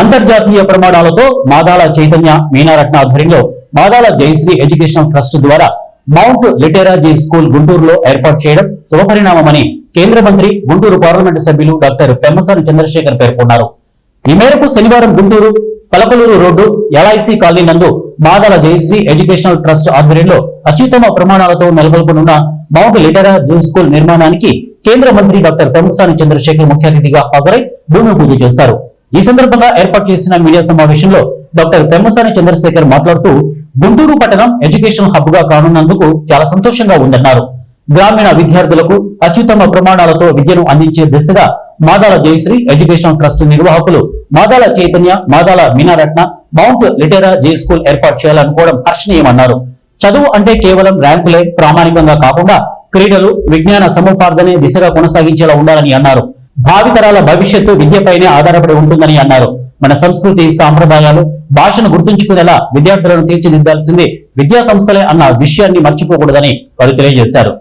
అంతర్జాతీయ ప్రమాణాలతో మాదాల చైతన్య మీనారత్న ఆధ్వర్యంలో మాదాల జయశ్రీ ఎడ్యుకేషనల్ ట్రస్ట్ ద్వారా మౌంట్ లిటెరాజీ స్కూల్ గుంటూరులో ఏర్పాటు చేయడం శుభపరిణామమని కేంద్ర మంత్రి గుంటూరు పార్లమెంటు సభ్యులు డాక్టర్ పెమ్మసాని చంద్రశేఖర్ పేర్కొన్నారు. ఈ మేరకు శనివారం Guntur Palakaluru road LIC colony నందు మాదాల జయశ్రీ ఎడ్యుకేషనల్ ట్రస్ట్ ఆధ్వర్యంలో అత్యుత్తమ ప్రమాణాలతో నెలకొల్పనున్న మౌంట్ లిటెరాజీ స్కూల్ నిర్మాణానికి కేంద్ర మంత్రి డాక్టర్ పెమ్మసాని చంద్రశేఖర్ ముఖ్య అతిథిగా హాజరై భూమి పూజ చేశారు. ఈ సందర్భంగా ఏర్పాటు చేసిన మీడియా సమావేశంలో డాక్టర్ పెమ్మసాని చంద్రశేఖర్ మాట్లాడుతూ గుంటూరు పట్టణం ఎడ్యుకేషన్ హబ్ గా కానున్నందుకు చాలా సంతోషంగా ఉందన్నారు. గ్రామీణ విద్యార్థులకు అత్యుత్తమ ప్రమాణాలతో విద్యను అందించే దిశగా మాదాల జయశ్రీ ఎడ్యుకేషన్ ట్రస్ట్ నిర్వాహకులు మాదాల చైతన్య, మాదాల మీనారత్న మౌంట్ లిటెరాజీ స్కూల్ ఏర్పాటు చేయాలనుకోవడం హర్షణీయమన్నారు. చదువు అంటే కేవలం ర్యాంకులే ప్రామాణికంగా కాకుండా క్రీడలు, విజ్ఞాన సముపార్జనే దిశగా కొనసాగించేలా ఉండాలని అన్నారు. భావితరాల భవిష్యత్తు విద్యపైనే ఆధారపడి ఉంటుందని అన్నారు. మన సంస్కృతి, సాంప్రదాయాలు, భాషను గుర్తుంచుకునేలా విద్యార్థులను తీర్చిదిద్దాల్సింది విద్యా సంస్థలే అన్న విషయాన్ని మర్చిపోకూడదని వారు తెలియజేశారు.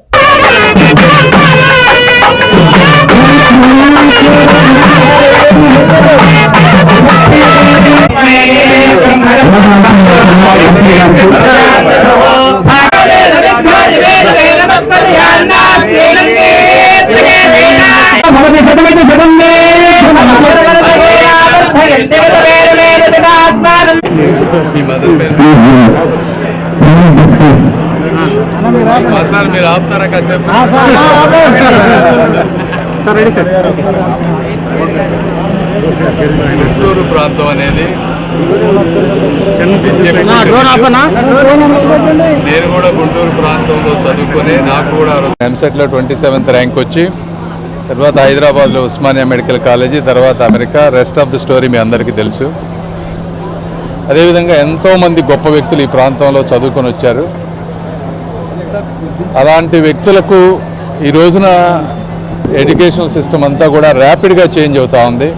सर మీరు ఆపుతారా కాసేపు? గుంటూరు ప్రాంతం అనేది నేను కూడా గుంటూరు ప్రాంతంలో చదువుకొని నాకు కూడా ఎంసెట్లో 27th ర్యాంక్ వచ్చి తర్వాత హైదరాబాద్లో ఉస్మానియా మెడికల్ కాలేజీ, తర్వాత America, rest of the story మీ అందరికీ తెలుసు. అదేవిధంగా ఎంతోమంది గొప్ప వ్యక్తులు ఈ ప్రాంతంలో చదువుకొని వచ్చారు. అలాంటి వ్యక్తులకు ఈ రోజున ఎడ్యుకేషనల్ సిస్టమ్ అంతా కూడా ర్యాపిడ్గా చేంజ్ అవుతూ ఉంది.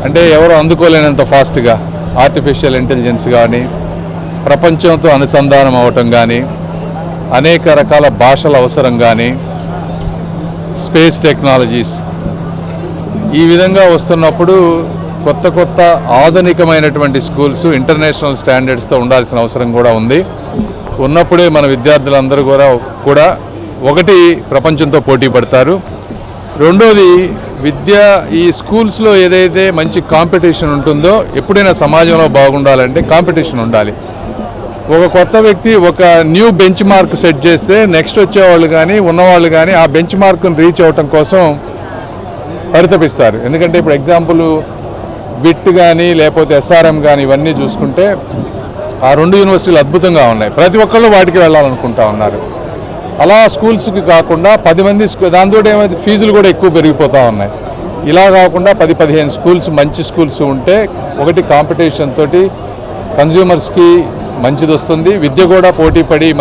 అంటే ఎవరు అందుకోలేనంత ఫాస్ట్గా ఆర్టిఫిషియల్ ఇంటెలిజెన్స్ కానీ, ప్రపంచంతో అనుసంధానం అవటం కానీ, అనేక రకాల భాషల అవసరం కానీ, స్పేస్ టెక్నాలజీస్ ఈ విధంగా వస్తున్నప్పుడు కొత్త కొత్త ఆధునికమైనటువంటి స్కూల్స్ ఇంటర్నేషనల్ స్టాండర్డ్స్తో ఉండాల్సిన అవసరం కూడా ఉంది. ఉన్నప్పుడే మన విద్యార్థులందరూ కూడా ఒకటి ప్రపంచంతో పోటీ పడతారు, రెండోది విద్య ఈ స్కూల్స్లో ఏదైతే మంచి కాంపిటీషన్ ఉంటుందో, ఎప్పుడైనా సమాజంలో బాగుండాలంటే కాంపిటీషన్ ఉండాలి. ఒక కొత్త వ్యక్తి ఒక న్యూ బెంచ్ మార్క్ సెట్ చేస్తే నెక్స్ట్ వచ్చేవాళ్ళు కానీ ఉన్నవాళ్ళు కానీ ఆ బెంచ్ మార్క్ను రీచ్ అవ్వటం కోసం పరితపిస్తారు. ఎందుకంటే ఇప్పుడు ఎగ్జాంపుల్ విట్ కానీ లేకపోతే ఎస్ఆర్ఎం కానీ ఇవన్నీ చూసుకుంటే ఆ రెండు యూనివర్సిటీలు అద్భుతంగా ఉన్నాయి. ప్రతి ఒక్కళ్ళు వాటికి వెళ్ళాలనుకుంటా ఉన్నారు. అలా స్కూల్స్కి కాకుండా 10 మంది దాంతో ఏమైతే ఫీజులు కూడా ఎక్కువ పెరిగిపోతూ ఉన్నాయి. ఇలా కాకుండా 10-15 స్కూల్స్ మంచి స్కూల్స్ ఉంటే ఒకటి కాంపిటీషన్ తోటి కన్జ్యూమర్స్కి మంచిది వస్తుంది, విద్య కూడా పోటీ పడి